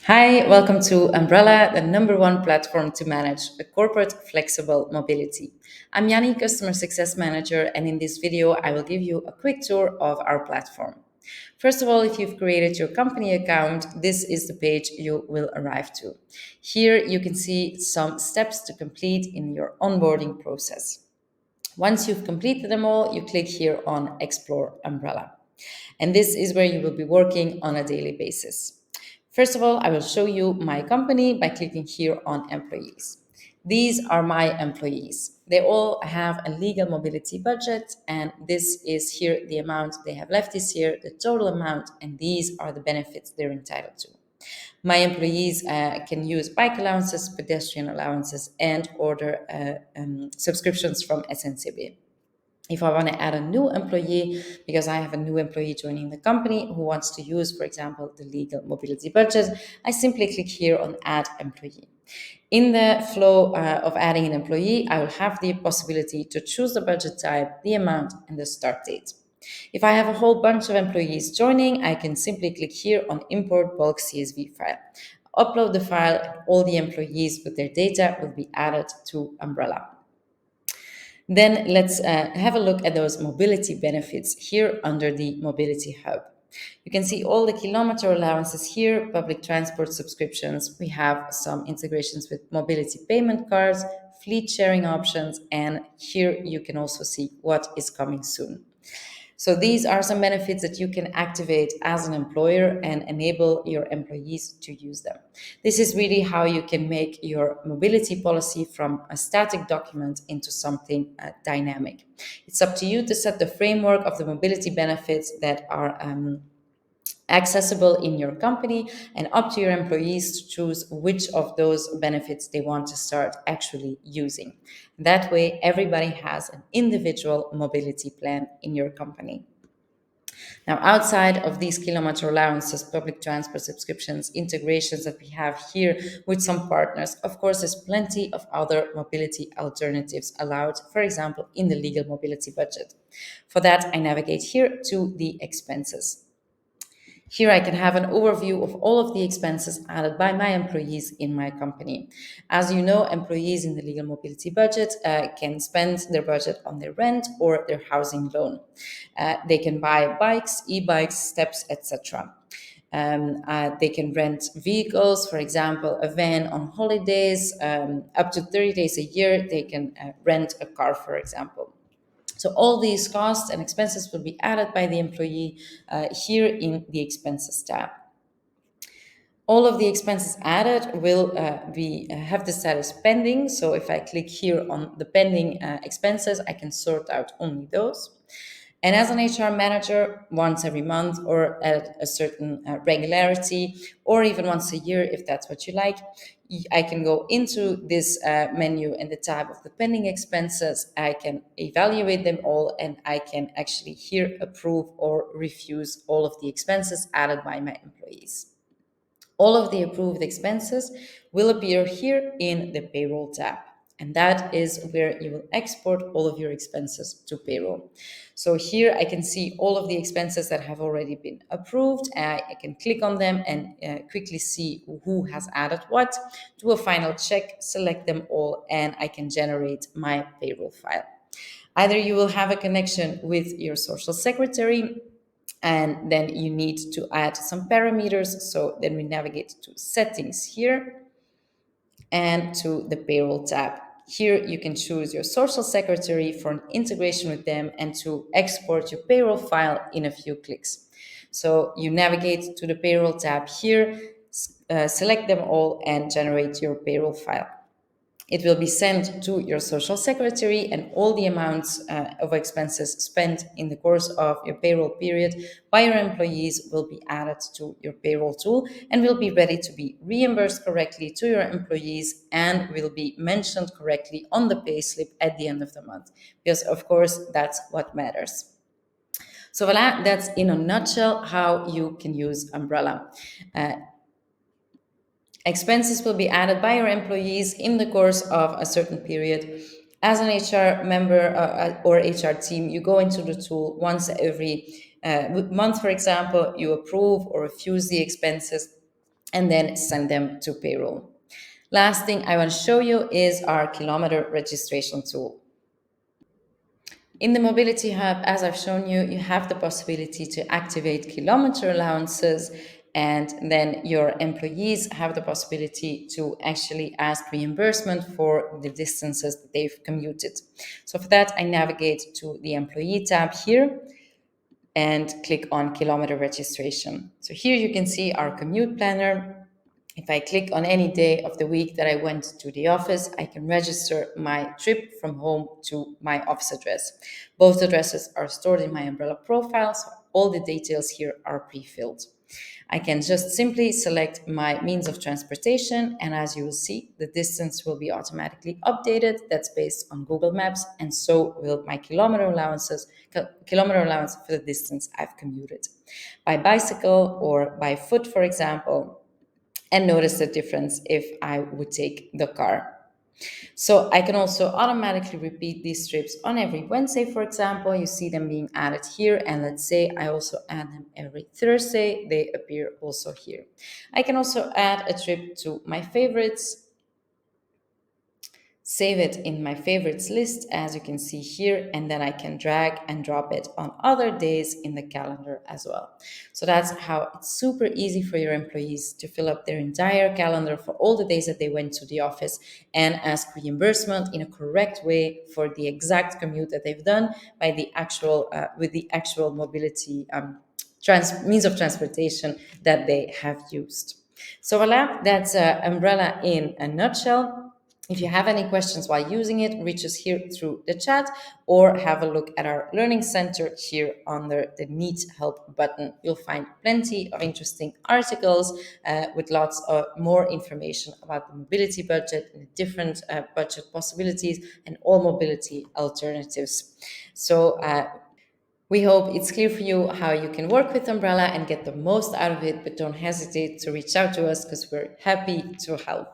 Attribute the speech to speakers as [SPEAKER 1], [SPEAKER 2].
[SPEAKER 1] Hi, welcome to Mbrella, the number one platform to manage a corporate flexible mobility. I'm Yanni, Customer Success Manager, and in this video, I will give you a quick tour of our platform. First of all, if you've created your company account, this is the page you will arrive to. Here, you can see some steps to complete in your onboarding process. Once you've completed them all, you click here on Explore Mbrella. And this is where you will be working on a daily basis. First of all, I will show you my company by clicking here on employees. These are my employees. They all have a legal mobility budget, and this is here the amount they have left this year, the total amount, and these are the benefits they're entitled to. My employees can use bike allowances, pedestrian allowances, and order subscriptions from SNCB. If I want to add a new employee, because I have a new employee joining the company who wants to use, for example, the legal mobility budget, I simply click here on Add Employee. In the flow of adding an employee, I will have the possibility to choose the budget type, the amount, and the start date. If I have a whole bunch of employees joining, I can simply click here on Import Bulk CSV file. Upload the file, and all the employees with their data will be added to Mbrella. Then let's have a look at those mobility benefits here under the Mobility Hub. You can see all the kilometer allowances here, public transport subscriptions. We have some integrations with mobility payment cards, fleet sharing options, and here you can also see what is coming soon. So these are some benefits that you can activate as an employer and enable your employees to use them. This is really how you can make your mobility policy from a static document into something dynamic. It's up to you to set the framework of the mobility benefits that are accessible in your company, and up to your employees to choose which of those benefits they want to start actually using. That way, everybody has an individual mobility plan in your company. Now, outside of these kilometer allowances, public transport subscriptions, integrations that we have here with some partners, of course, there's plenty of other mobility alternatives allowed, for example, in the legal mobility budget. For that, I navigate here to the expenses. Here I can have an overview of all of the expenses added by my employees in my company. As you know, employees in the legal mobility budget can spend their budget on their rent or their housing loan. They can buy bikes, e-bikes, steps, etc. They can rent vehicles, for example, a van on holidays. Up to 30 days a year, they can rent a car, for example. So all these costs and expenses will be added by the employee here in the expenses tab. All of the expenses added will have the status pending. So if I click here on the pending expenses, I can sort out only those. And as an HR manager, once every month or at a certain regularity, or even once a year, if that's what you like, I can go into this menu and the tab of the pending expenses. I can evaluate them all, and I can actually here approve or refuse all of the expenses added by my employees. All of the approved expenses will appear here in the payroll tab. And that is where you will export all of your expenses to payroll. So here I can see all of the expenses that have already been approved. I can click on them and quickly see who has added what, do a final check, select them all, and I can generate my payroll file. Either you will have a connection with your social secretary, and then you need to add some parameters. So then we navigate to settings here and to the payroll tab. Here you can choose your social secretary for an integration with them and to export your payroll file in a few clicks. So you navigate to the payroll tab here, select them all, and generate your payroll file. It will be sent to your social secretary, and all the amounts of expenses spent in the course of your payroll period by your employees will be added to your payroll tool and will be ready to be reimbursed correctly to your employees and will be mentioned correctly on the payslip at the end of the month. Because, of course, that's what matters. So voila, that's in a nutshell how you can use Mbrella. Expenses will be added by your employees in the course of a certain period. As an HR member or HR team, you go into the tool once every month, for example, you approve or refuse the expenses. and then send them to payroll. Last thing I want to show you is our kilometer registration tool. In the Mobility Hub, as I've shown you, you have the possibility to activate kilometer allowances, and then your employees have the possibility to actually ask reimbursement for the distances that they've commuted. So for that, I navigate to the Employee tab here and click on kilometer registration. So here you can see our commute planner. If I click on any day of the week that I went to the office, I can register my trip from home to my office address. Both addresses are stored in my Mbrella profile, so all the details here are pre-filled. I can just simply select my means of transportation, and as you will see, the distance will be automatically updated. That's based on Google Maps, and so will my kilometer allowance for the distance I've commuted. By bicycle or by foot, for example, and notice the difference if I would take the car. So I can also automatically repeat these trips on every Wednesday, for example. You see them being added here. And let's say I also add them every Thursday. They appear also here. I can also add a trip to my favorites, save it in my favorites list, as you can see here, and then I can drag and drop it on other days in the calendar as well. So that's how it's super easy for your employees to fill up their entire calendar for all the days that they went to the office and ask reimbursement in a correct way for the exact commute that they've done by the actual with the actual mobility means of transportation that they have used. So voila, that's Mbrella in a nutshell. If you have any questions while using it, reach us here through the chat or have a look at our Learning Center here under the Need Help button. You'll find plenty of interesting articles with lots of more information about the mobility budget and the different budget possibilities and all mobility alternatives. So we hope it's clear for you how you can work with Mbrella and get the most out of it, but don't hesitate to reach out to us because we're happy to help.